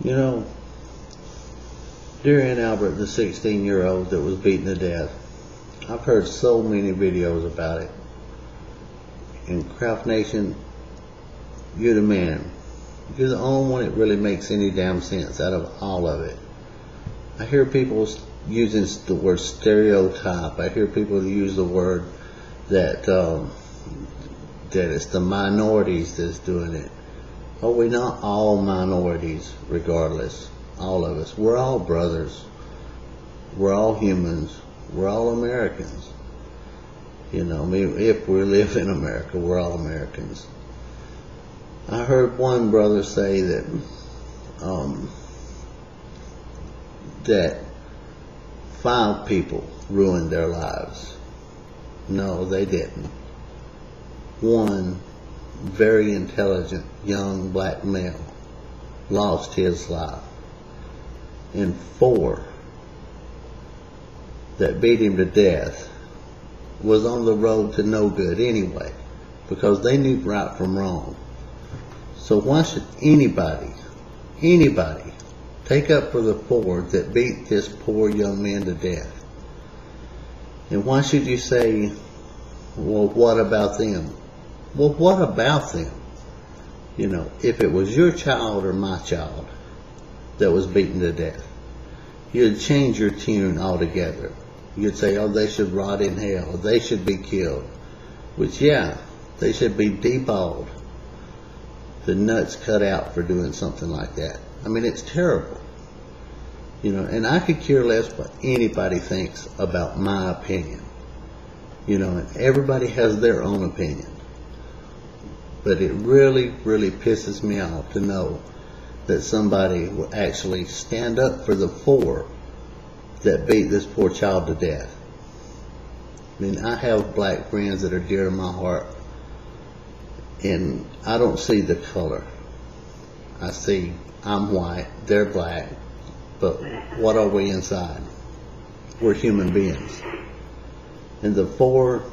You know, Darian Albert, the 16-year-old that was beaten to death, I've heard so many videos about it. And Craft Nation, you're the man. You're the only one that really makes any damn sense out of all of it. I hear people using the word stereotype. I hear people use the word that that it's the minorities that's doing it. Oh, we're not all minorities, regardless. All of us. We're all brothers. We're all humans. We're all Americans. You know, I mean, if we live in America, we're all Americans. I heard one brother say that that 5 people ruined their lives. No, they didn't. One very intelligent young black male lost his life, and 4 that beat him to death was on the road to no good anyway, because they knew right from wrong. So why should anybody take up for the 4 that beat this poor young man to death? And why should you say, well, what about them? Well, what about them? You know, if it was your child or my child that was beaten to death, you'd change your tune altogether. You'd say, oh, they should rot in hell. They should be killed. Which, yeah, they should be deballed. The nuts cut out for doing something like that. I mean, it's terrible. You know, and I could care less what anybody thinks about my opinion. You know, and everybody has their own opinion. But it really, really pisses me off to know that somebody will actually stand up for the 4 that beat this poor child to death. I mean, I have black friends that are dear to my heart, and I don't see the color. I see I'm white, they're black, but what are we inside? We're human beings. And the 4,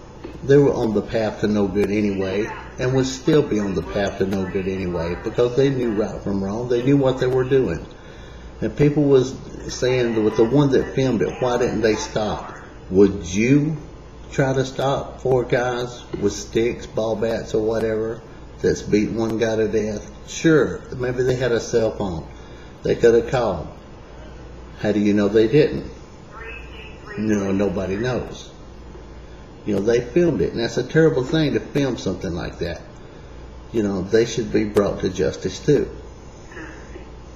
they were on the path to no good anyway, and would still be on the path to no good anyway, because they knew right from wrong. They knew what they were doing. And people was saying, with the one that filmed it, why didn't they stop? Would you try to stop 4 guys with sticks, ball bats, or whatever that's beat one guy to death? Sure, maybe they had a cell phone. They could have called. How do you know they didn't? You know, nobody knows. You know, they filmed it, and that's a terrible thing to film something like that. You know, they should be brought to justice too.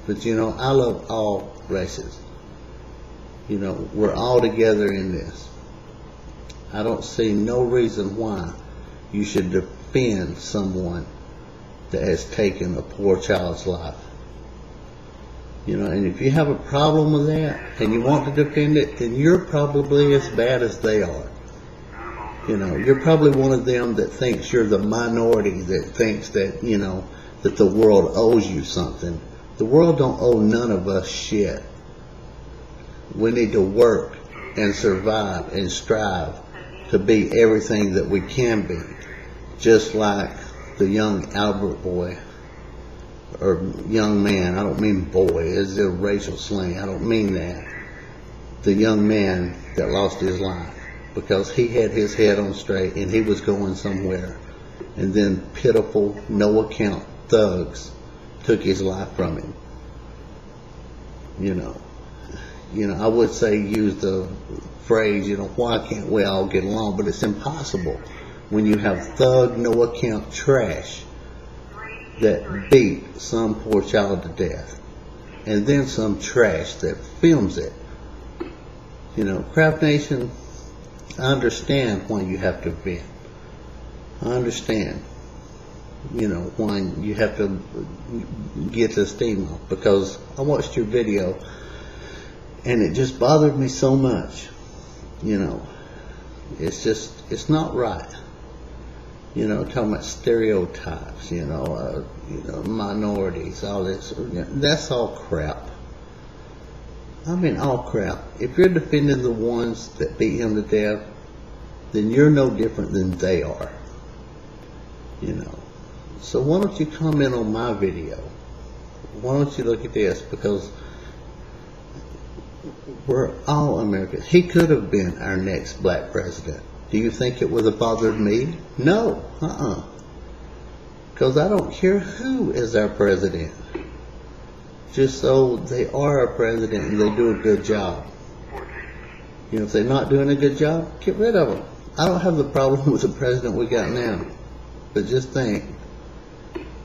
But you know, I love all races. You know, we're all together in this. I don't see no reason why you should defend someone that has taken a poor child's life. You know, and if you have a problem with that and you want to defend it, then you're probably as bad as they are. You know, you're probably one of them that thinks you're the minority that thinks that, you know, that the world owes you something. The world don't owe none of us shit. We need to work and survive and strive to be everything that we can be. Just like the young Albert boy, or young man, I don't mean boy, it's a racial slang, I don't mean that. The young man that lost his life because he had his head on straight and he was going somewhere, and then pitiful, no account thugs took his life from him. You know, I would say use the phrase, you know, why can't we all get along? But it's impossible when you have thug, no account trash that beat some poor child to death, and then some trash that films it. You know, Craft Nation, I understand why you have to vent. I understand, you know, why you have to get the steam off, because I watched your video and it just bothered me so much. You know, it's just, it's not right. You know, talking about stereotypes, you know, minorities, all this, that's all crap. I mean, all crap. If you're defending the ones that beat him to death, then you're no different than they are. You know. So why don't you comment on my video? Why don't you look at this? Because we're all Americans. He could have been our next black president. Do you think it would have bothered me? No. Because I don't care who is our president. Just so they are our president and they do a good job. You know, if they're not doing a good job, get rid of them. I don't have the problem with the president we got now. But just think,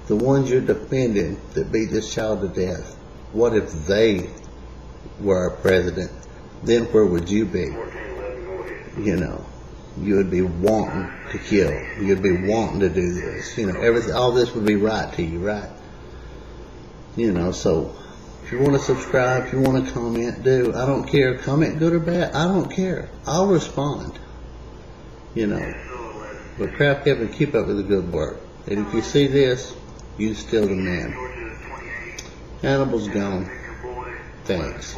the ones you're defending that beat this child to death, what if they were our president? Then where would you be? You know, you would be wanting to kill. You'd be wanting to do this. You know, everything, all this would be right to you, right? You know, so if you want to subscribe, if you want to comment, do. I don't care. Comment good or bad. I don't care. I'll respond. You know. But Craft Kevin, keep up with the good work. And if you see this, you still the man. Hannibal's gone. Thanks.